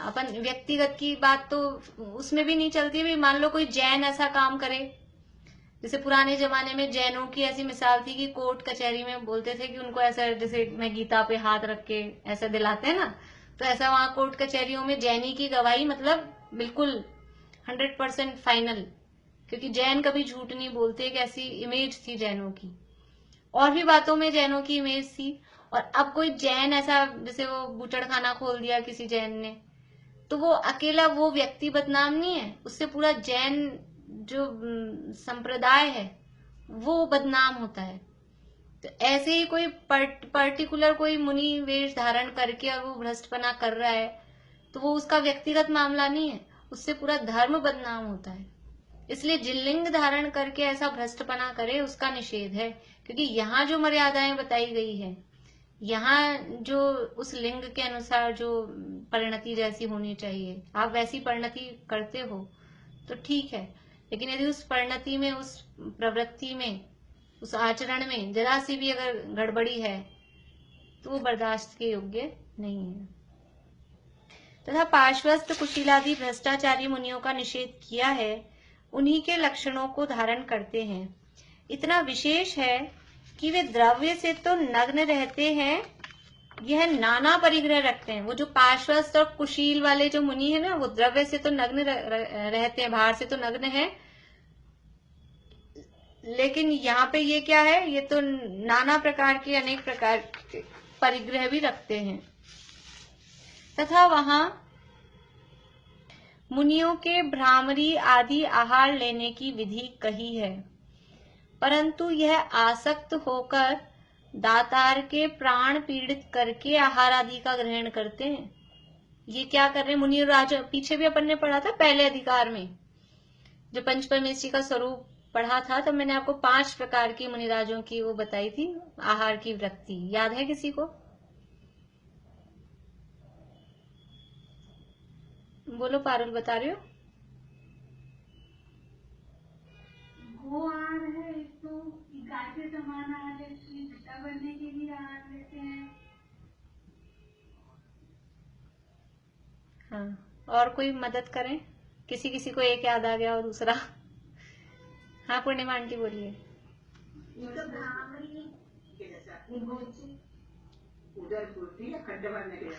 अपन व्यक्तिगत की बात तो उसमें भी नहीं चलती। भी मान लो कोई जैन ऐसा काम करे, जैसे पुराने जमाने में जैनों की ऐसी मिसाल थी कि कोर्ट कचहरी में बोलते थे कि उनको ऐसा, जैसे मैं गीता पे हाथ रख के ऐसा दिलाते हैं ना, तो ऐसा वहां कोर्ट कचहरियों में जैनी की गवाही मतलब बिल्कुल 100% फाइनल, क्योंकि जैन कभी झूठ नहीं बोलते, एक ऐसी इमेज थी जैनों की। और भी बातों में जैनों की इमेज थी। और अब कोई जैन ऐसा, जैसे वो बूचड़ खाना खोल दिया किसी जैन ने, तो वो अकेला वो व्यक्ति बदनाम नहीं है, उससे पूरा जैन जो संप्रदाय है वो बदनाम होता है। तो ऐसे ही कोई पर्टिकुलर कोई मुनि वेश धारण करके और वो भ्रष्टपना कर रहा है तो वो उसका व्यक्तिगत मामला नहीं है, उससे पूरा धर्म बदनाम होता है। इसलिए जिनलिंग धारण करके ऐसा भ्रष्टपना करे उसका निषेध है, क्योंकि यहाँ जो मर्यादाएं बताई गई है, यहाँ जो उस लिंग के अनुसार जो परिणति जैसी होनी चाहिए, आप वैसी परिणति करते हो तो ठीक है, लेकिन यदि उस परिणति में, उस प्रवृत्ति में, उस आचरण में जरा सी भी अगर गड़बड़ी है तो वो बर्दाश्त के योग्य नहीं है। तथा पार्श्वस्थ कुशीलादि भ्रष्टाचारी मुनियों का निषेध किया है, उन्हीं के लक्षणों को धारण करते हैं। इतना विशेष है कि वे द्रव्य से तो नग्न रहते हैं, यह नाना परिग्रह रखते हैं। वो जो पार्श्वस्थ और कुशील वाले जो मुनि है ना, वो द्रव्य से तो नग्न रहते हैं, बाहर से तो नग्न है, लेकिन यहाँ पे ये क्या है, ये तो नाना प्रकार के, अनेक प्रकार के परिग्रह भी रखते हैं। तथा वहां मुनियों के भ्रामरी आदि आहार लेने की विधि कही है, परंतु यह आसक्त होकर दातार के प्राण पीड़ित करके आहार आदि का ग्रहण करते हैं। ये क्या कर रहे हैं मुनि राजा? पीछे भी अपन ने पढ़ा था पहले अधिकार में, जो पंचपरमेश्वरी का स्वरूप पढ़ा था, तो मैंने आपको 5 प्रकार की मुनिराजों की वो बताई थी आहार की वृत्ति। याद है किसी को? बोलो पारुल, बता रहे हो? वो आहार है, एक तो गाय के समान आहार लेते हैं, घटा बनने के लिए आहार लेते हैं। हाँ, और कोई मदद करें? किसी किसी को एक याद आ गया और दूसरा? हाँ पूर्णिमा आंटी बोलिए।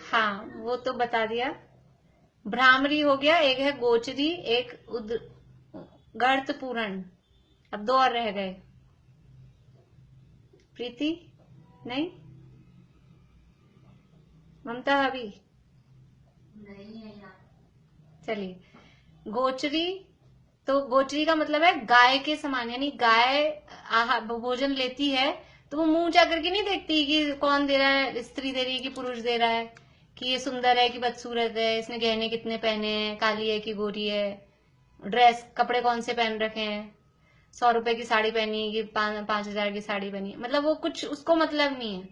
हाँ वो तो बता दिया, भ्रामरी हो गया, एक है गोचरी, एक गर्त पूरण। अब 2 और रह गए। प्रीति? नहीं? ममता? अभी नहीं है यहाँ। चलिए, गोचरी, तो गोचरी का मतलब है गाय के समान, यानी गाय आहार भोजन लेती है तो वो मुंह जा करके नहीं देखती कि कौन दे रहा है, स्त्री दे रही है कि पुरुष दे रहा है, कि ये सुंदर है कि बदसूरत है, इसने गहने कितने पहने हैं, काली है कि गोरी है, ड्रेस कपड़े कौन से पहन रखे हैं, 100 रुपए की साड़ी पहनी है कि 5,000 की साड़ी पहनी है, मतलब वो कुछ उसको मतलब नहीं है,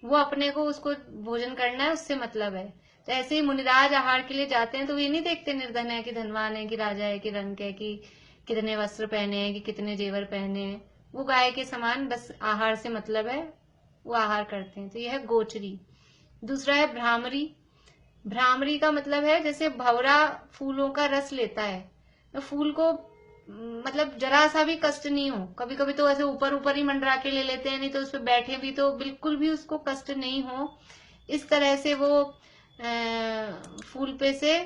वो अपने को उसको भोजन करना है, उससे मतलब है। तो ऐसे ही मुनिराज आहार के लिए जाते हैं तो वो ये नहीं देखते निर्धन है कि धनवान है कि राजा है कि रंक है कि कितने वस्त्र पहने हैं कि कितने जेवर पहने हैं, वो गाय के समान बस आहार से मतलब है, वो आहार करते हैं। तो यह है गोचरी। दूसरा है भ्रामरी। भ्रामरी का मतलब है जैसे भंवरा फूलों का रस लेता है, तो फूल को मतलब जरा सा भी कष्ट नहीं हो, कभी कभी तो ऐसे ऊपर ऊपर ही मंडरा के ले लेते हैं, नहीं तो उस पर बैठे भी तो बिल्कुल भी उसको कष्ट नहीं हो, इस तरह से वो फूल पे से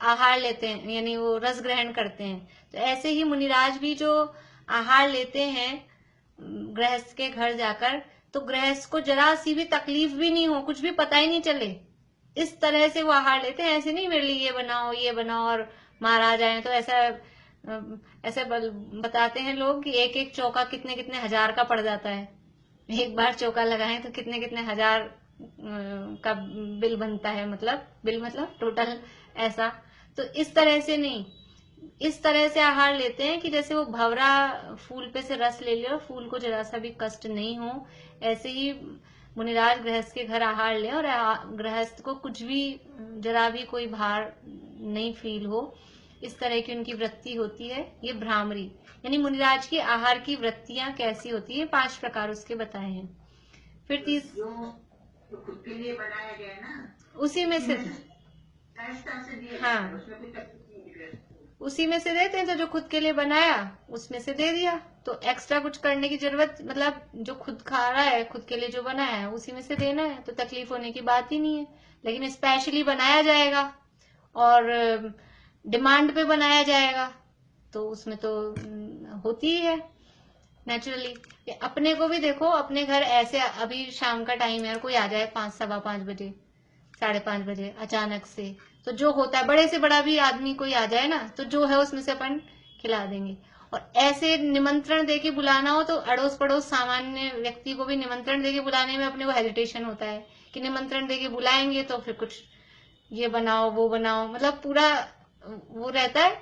आहार लेते हैं, यानी वो रस ग्रहण करते हैं। तो ऐसे ही मुनिराज भी जो आहार लेते हैं गृहस्थ के घर जाकर, तो गृहस्थ को जरा सी भी तकलीफ भी नहीं हो, कुछ भी पता ही नहीं चले, इस तरह से वो आहार लेते हैं। ऐसे नहीं मेरे लिए ये बनाओ और महाराज आए तो ऐसे बताते हैं लोग कि एक एक चौका कितने कितने हजार का पड़ जाता है, एक बार चौका लगाएं तो कितने कितने हजार का बिल बनता है, मतलब टोटल ऐसा। तो इस तरह से नहीं, इस तरह से आहार लेते हैं कि जैसे वो भंवरा फूल पे से रस ले ले और फूल को जरा सा भी कष्ट नहीं हो, ऐसे ही मुनिराज गृहस्थ के घर आहार ले और गृहस्थ को कुछ भी जरा भी कोई भार नहीं फील हो, इस तरह की उनकी वृत्ति होती है। ये भ्रामरी, यानी मुनिराज की आहार की वृत्तियां कैसी होती है, 5 प्रकार उसके बताए हैं। फिर जो खुद के लिए बनाया गया ना, उसी में से हाँ, उसी में से देते हैं। तो जो खुद के लिए बनाया उसमें से दे दिया, तो एक्स्ट्रा कुछ करने की जरूरत, मतलब जो खुद खा रहा है, खुद के लिए जो बनाया है उसी में से देना है, तो तकलीफ होने की बात ही नहीं है। लेकिन स्पेशली बनाया जाएगा और डिमांड पे बनाया जाएगा तो उसमें तो होती ही है नेचुरली। अपने को भी देखो, अपने घर ऐसे अभी शाम का टाइम है और कोई आ जाए 5, सवा 5 बजे, 5:30 बजे अचानक से, तो जो होता है बड़े से बड़ा भी आदमी कोई आ जाए ना, तो जो है उसमें से अपन खिला देंगे। और ऐसे निमंत्रण देके बुलाना हो तो अड़ोस पड़ोस सामान्य व्यक्ति को भी निमंत्रण देके बुलाने में अपने को हेजिटेशन होता है कि निमंत्रण देके बुलाएंगे तो फिर कुछ ये बनाओ वो बनाओ, मतलब पूरा वो रहता है,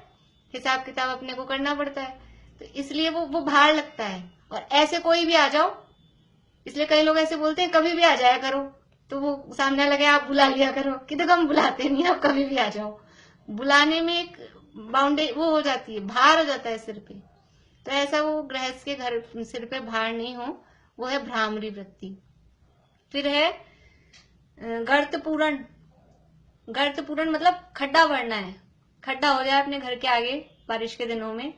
हिसाब किताब अपने को करना पड़ता है, तो इसलिए वो भार लगता है। और ऐसे कोई भी आ जाओ, इसलिए कई लोग ऐसे बोलते हैं कभी भी आ जाया करो, तो वो सामने लगे आप बुला लिया करो, कि तो हम बुलाते नहीं, आप कभी भी आ जाओ। बुलाने में एक बाउंड्री वो हो जाती है, भार हो जाता है सिर पे, तो ऐसा वो गृहस्थ के घर सिर पे भार नहीं हो, वो है भ्रामरी वृत्ति। फिर है गर्त पूरण। गर्त पूरण मतलब खड्डा भरना है, खड्डा हो जाए अपने घर के आगे बारिश के दिनों में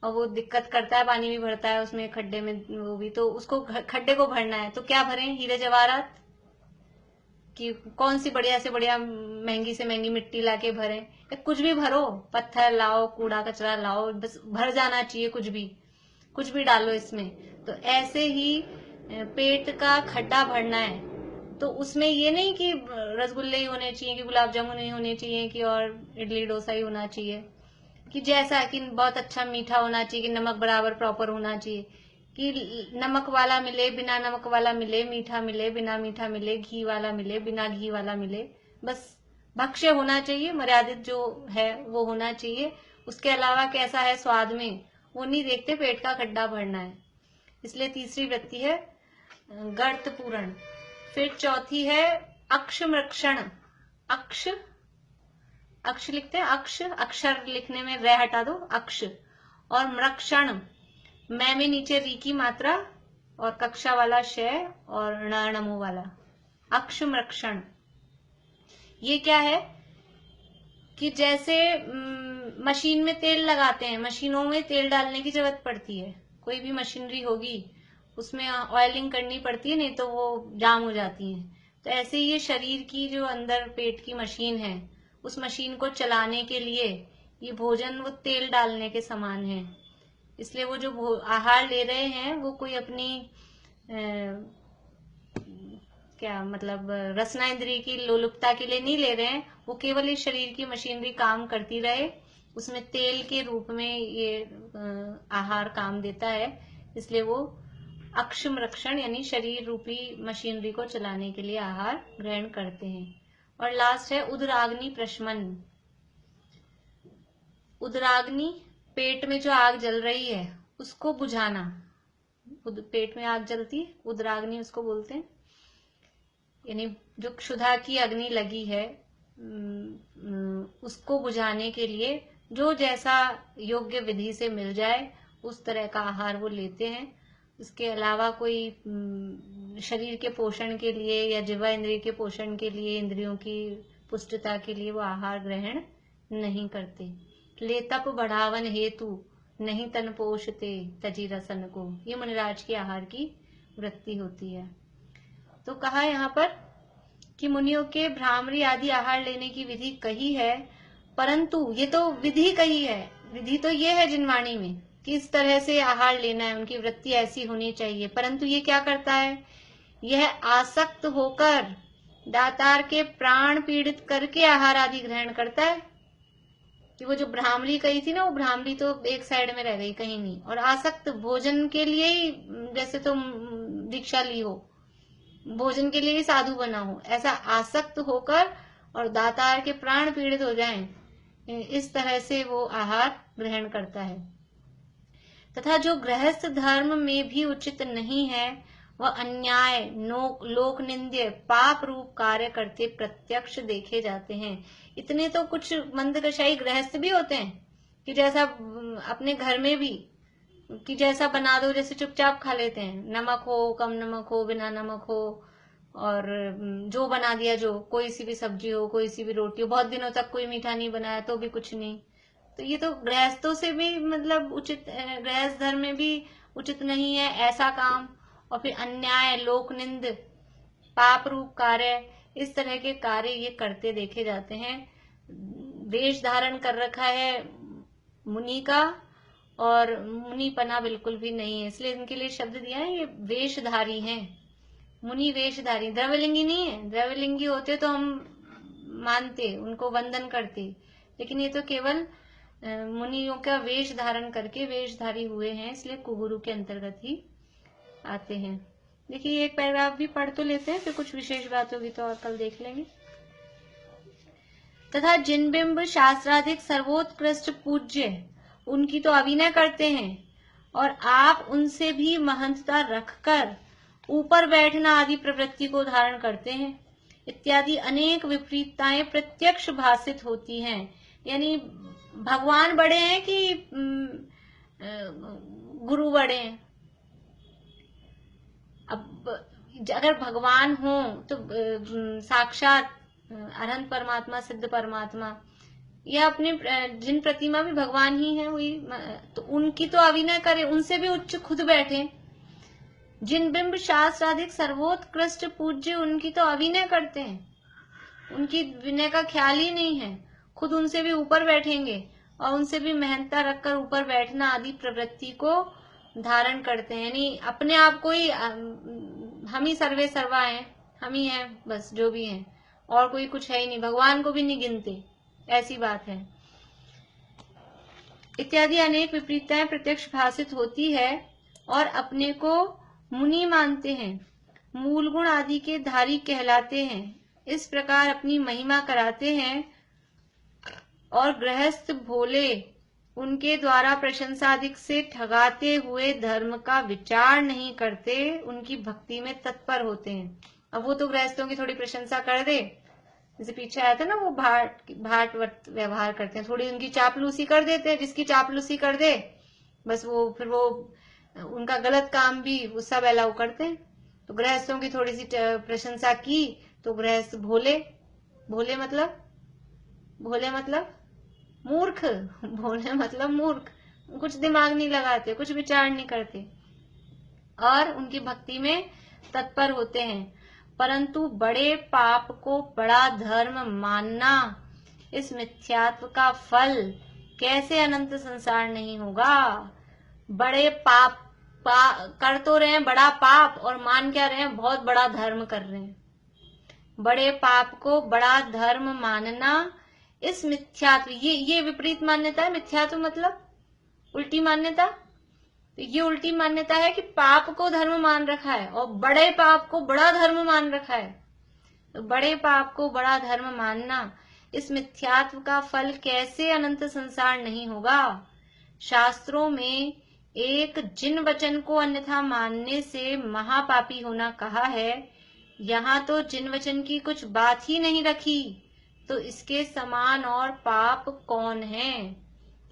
और वो दिक्कत करता है, पानी भी भरता है उसमें खड्डे में, वो भी तो उसको खड्डे को भरना है, तो क्या भरें, हीरे जवाहरात कि कौन सी बढ़िया से बढ़िया महंगी से महंगी मिट्टी लाके भरें, या कुछ भी भरो, पत्थर लाओ, कूड़ा कचरा लाओ, बस भर जाना चाहिए, कुछ भी डालो इसमें। तो ऐसे ही पेट का खड्डा भरना है, तो उसमें ये नहीं कि रसगुल्ले ही होने चाहिए, कि गुलाब जामुन ही होने चाहिए, कि और इडली डोसा ही होना चाहिए, कि जैसा कि बहुत अच्छा मीठा होना चाहिए, कि नमक बराबर प्रॉपर होना चाहिए, कि नमक वाला मिले, बिना नमक वाला मिले, मीठा मिले, बिना मीठा मिले, घी वाला मिले, बिना घी वाला मिले, बस भक्ष्य होना चाहिए, मर्यादित जो है वो होना चाहिए। उसके अलावा कैसा है स्वाद में वो नहीं देखते, पेट का खड्डा भरना है। इसलिए तीसरी वृत्ति है गर्त पूरण। फिर चौथी है अक्षमृक्षण। अक्ष लिखते हैं, अक्षर लिखने में रे हटा दो, अक्ष। और मृक्षण, मैं में नीचे री की मात्रा और कक्षा वाला शय और णमो वाला, अक्षमृक्षण। ये क्या है कि जैसे मशीन में तेल लगाते हैं, मशीनों में तेल डालने की जरूरत पड़ती है, कोई भी मशीनरी होगी उसमें ऑयलिंग करनी पड़ती है, नहीं तो वो जाम हो जाती है। तो ऐसे ही ये शरीर की जो अंदर पेट की मशीन है, उस मशीन को चलाने के लिए ये भोजन वो तेल डालने के समान है। इसलिए वो जो आहार ले रहे हैं वो कोई अपनी क्या मतलब रसना इंद्रिय की लोलुपता के लिए नहीं ले रहे हैं, वो केवल इस शरीर की मशीनरी काम करती रहे, उसमें तेल के रूप में ये आहार काम देता है, इसलिए वो अक्षम रक्षण यानी शरीर रूपी मशीनरी को चलाने के लिए आहार ग्रहण करते हैं। और लास्ट है उदराग्नि प्रशमन। उदराग्नि पेट में जो आग जल रही है उसको बुझाना। पेट में आग जलती है, उदराग्नि उसको बोलते हैं, यानी जो क्षुधा की अग्नि लगी है उसको बुझाने के लिए जो जैसा योग्य विधि से मिल जाए उस तरह का आहार वो लेते हैं। इसके अलावा कोई शरीर के पोषण के लिए या जिह्वा इंद्रिय के पोषण के लिए, इंद्रियों की पुष्टता के लिए वो आहार ग्रहण नहीं करते। ले तप बढ़ावन हेतु नहीं तन पोषते तजी रसन को, ये मुनिराज की आहार की वृत्ति होती है। तो कहा यहाँ पर कि मुनियों के भ्रामरी आदि आहार लेने की विधि कही है, परंतु ये तो विधि कही है, विधि तो ये है जिनवाणी में कि इस तरह से आहार लेना है, उनकी वृत्ति ऐसी होनी चाहिए, परंतु ये क्या करता है, यह आसक्त होकर दातार के प्राण पीड़ित करके आहार आदि ग्रहण करता है। कि वो जो भ्रामरी कही थी ना, वो भ्रामरी तो एक साइड में रह गई, कहीं नहीं। और आसक्त भोजन के लिए ही, जैसे तुम दीक्षा ली हो, भोजन के लिए ही साधु बना हो, ऐसा आसक्त होकर और दातार के प्राण पीड़ित हो जाएं, इस तरह से वो आहार ग्रहण करता है। तथा जो गृहस्थ धर्म में भी उचित नहीं है, वह अन्याय, लोक निंद्य, पाप रूप कार्य करते प्रत्यक्ष देखे जाते हैं। इतने तो कुछ मंदकशाही गृहस्थ भी होते हैं कि जैसा अपने घर में भी कि जैसा बना दो जैसे चुपचाप खा लेते हैं, नमक हो, कम नमक हो, बिना नमक हो, और जो बना दिया, जो कोई सी भी सब्जी हो, कोई सी भी रोटी हो, बहुत दिनों तक कोई मीठा नहीं बनाया तो भी कुछ नहीं। तो ये तो गृहस्थों से भी मतलब उचित, गृहस्थ धर्म में भी उचित नहीं है ऐसा काम। और फिर अन्याय, लोकनिंद, पाप रूप कार्य, इस तरह के कार्य ये करते देखे जाते हैं। वेश धारण कर रखा है मुनि का, और मुनिपना बिल्कुल भी नहीं है, इसलिए इनके लिए शब्द दिया है, ये वेशधारी हैं, मुनि वेशधारी। द्रव्यलिंगी नहीं है, द्रव्यलिंगी होते तो हम मानते, उनको वंदन करते, लेकिन ये तो केवल मुनियों का वेश धारण करके वेशधारी हुए हैं, इसलिए कुगुरु के अंतर्गत ही आते हैं। देखिए एक पैराग्राफ भी पढ़ तो लेते हैं, फिर कुछ विशेष बात होगी तो और कल देख लेंगे। तथा जिन बिंब शास्त्राधिक सर्वोत्कृष्ट पूज्य, उनकी तो अभिनय करते हैं, और आप उनसे भी महंतता रखकर ऊपर बैठना आदि प्रवृत्ति को धारण करते हैं, इत्यादि अनेक विपरीतताएं प्रत्यक्ष भाषित होती हैं। यानी भगवान बड़े हैं कि गुरु बड़े हैं। अब अगर भगवान हो तो साक्षात अनंत परमात्मा, सिद्ध परमात्मा, या अपने जिन प्रतिमा भी भगवान ही है हुई, तो उनकी तो अभिनय करे, उनसे भी उच्च खुद बैठे। जिन बिंब शास्त्राधिक सर्वोत्कृष्ट पूज्य, उनकी तो अभिनय करते हैं, उनकी विनय का ख्याल ही नहीं है, खुद उनसे भी ऊपर बैठेंगे और उनसे भी महंता रखकर ऊपर बैठना आदि प्रवृत्ति को धारण करते हैं। यानी अपने आप को ही हम ही सर्वे सर्वा हैं, हम ही हैं बस, जो भी हैं, और कोई कुछ है ही नहीं, भगवान को भी नहीं गिनते, ऐसी बात है। इत्यादि अनेक विपरीतताएं प्रत्यक्ष भाषित होती है, और अपने को मुनि मानते हैं, मूल गुण आदि के धारी कहलाते हैं, इस प्रकार अपनी महिमा कराते हैं, और गृहस्थ भोले उनके द्वारा प्रशंसाधिक से ठगाते हुए धर्म का विचार नहीं करते, उनकी भक्ति में तत्पर होते हैं। अब वो तो गृहस्थों की थोड़ी प्रशंसा कर दे, जैसे पीछे आया था ना, वो भाट व्यवहार करते हैं, थोड़ी उनकी चापलूसी कर देते हैं, जिसकी चापलूसी कर दे बस वो फिर वो उनका गलत काम भी वो सब अलाउ करते हैं। तो गृहस्थों की थोड़ी सी प्रशंसा की तो गृहस्थ भोले, भोले मतलब मूर्ख, भोले मतलब मूर्ख, कुछ दिमाग नहीं लगाते, कुछ विचार नहीं करते, और उनकी भक्ति में तत्पर होते हैं। परंतु बड़े पाप को बड़ा धर्म मानना, इस मिथ्यात्व का फल कैसे अनंत संसार नहीं होगा। बड़े पाप कर तो रहे हैं, बड़ा पाप, और मान क्या रहे हैं, बहुत बड़ा धर्म कर रहे हैं। बड़े पाप को बड़ा धर्म मानना, इस मिथ्यात्व, ये विपरीत मान्यता है। मिथ्यात्व मतलब उल्टी मान्यता। तो ये उल्टी मान्यता है कि पाप को धर्म मान रखा है और बड़े पाप को बड़ा धर्म मान रखा है। तो बड़े पाप को बड़ा धर्म मानना, इस मिथ्यात्व का फल कैसे अनंत संसार नहीं होगा। शास्त्रों में एक जिन वचन को अन्यथा मानने से महापापी होना कहा है, यहाँ तो जिन वचन की कुछ बात ही नहीं रखी। तो इसके समान और पाप कौन है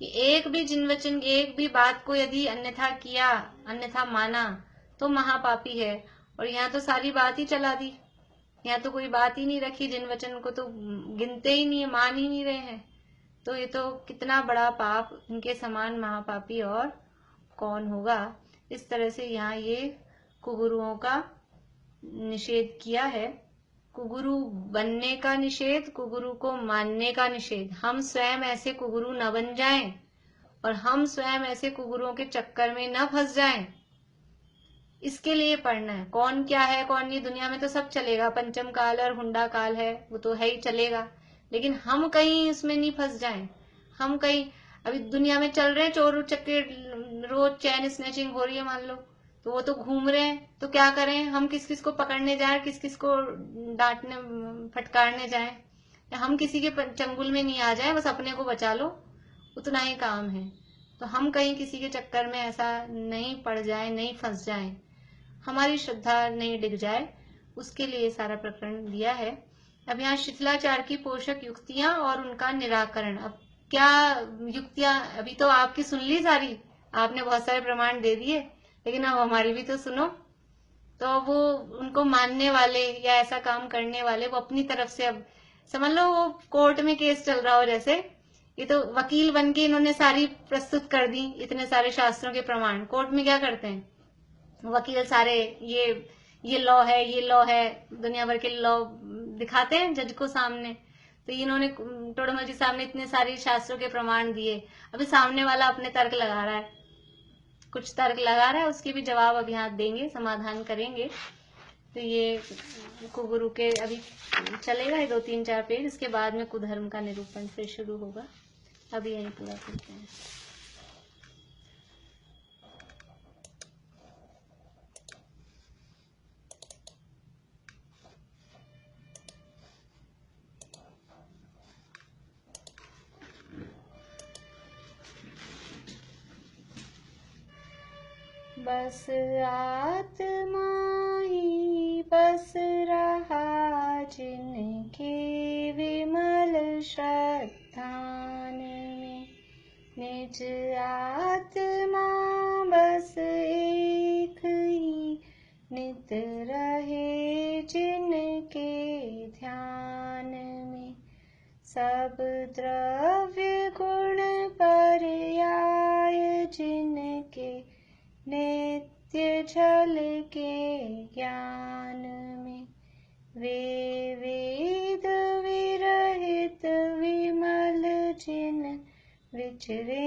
कि एक भी जिन वचन, एक भी बात को यदि अन्यथा किया, अन्यथा माना तो महापापी है। और यहाँ तो सारी बात ही चला दी, यहाँ तो कोई बात ही नहीं रखी, जिन वचन को तो गिनते ही नहीं है, मान ही नहीं रहे हैं। तो ये तो कितना बड़ा पाप, इनके समान महापापी और कौन होगा। इस तरह से यहाँ ये कुगुरुओं का निषेध किया है। कुगुरु बनने का निषेध, कुगुरु को मानने का निषेध। हम स्वयं ऐसे कुगुरु न बन जाएं और हम स्वयं ऐसे कुगुरुओं के चक्कर में न फंस जाएं, इसके लिए पढ़ना है। कौन क्या है कौन नहीं, दुनिया में तो सब चलेगा, पंचम काल और हुंडा काल है, वो तो है ही, चलेगा। लेकिन हम कहीं इसमें नहीं फंस जाएं। हम कहीं, अभी दुनिया में चल रहे हैं चोर उचक्के, रोज चैन स्नैचिंग हो रही है मान लो, तो वो तो घूम रहे हैं, तो क्या करें, हम किस किस को पकड़ने जाएं, किस किस को डांटने फटकारने जाएं। हम किसी के चंगुल में नहीं आ जाएं, बस अपने को बचा लो, उतना ही काम है। तो हम कहीं किसी के चक्कर में ऐसा नहीं पड़ जाए, नहीं फंस जाए, हमारी श्रद्धा नहीं डिग जाए, उसके लिए सारा प्रकरण दिया है। अब यहाँ शिथिलाचार की पोषक युक्तियां और उनका निराकरण। अब क्या युक्तियां, अभी तो आपकी सुन ली सारी, आपने बहुत सारे प्रमाण दे दिए, लेकिन अब हमारी भी तो सुनो। तो वो उनको मानने वाले या ऐसा काम करने वाले, वो अपनी तरफ से, अब समझ लो वो कोर्ट में केस चल रहा हो जैसे, ये तो वकील बन के इन्होंने सारी प्रस्तुत कर दी, इतने सारे शास्त्रों के प्रमाण। कोर्ट में क्या करते हैं वकील, सारे ये लॉ है, ये लॉ है, दुनिया भर के लॉ दिखाते हैं जज को सामने। तो इन्होंने, टोडरमल जी साहब ने इतने सारे शास्त्रों के प्रमाण दिए, अभी सामने वाला अपने तर्क लगा रहा है, कुछ तर्क लगा रहा है, उसके भी जवाब अभी यहाँ देंगे, समाधान करेंगे। तो ये कुगुरु के अभी चलेगा 2-3-4 पेज, इसके बाद में कुधर्म का निरूपण फिर शुरू होगा। अभी यही पूरा करते हैं। बस आत्मा ही बस रहा जिनके विमल श्रद्धान में, निज आत्मा बस एक ही नित रहे जिनके ध्यान में। सब द्रव्य गुण पर्याय जिनके नित्य झल के ज्ञान में, वे वेद विरहित विमल जिन विचरे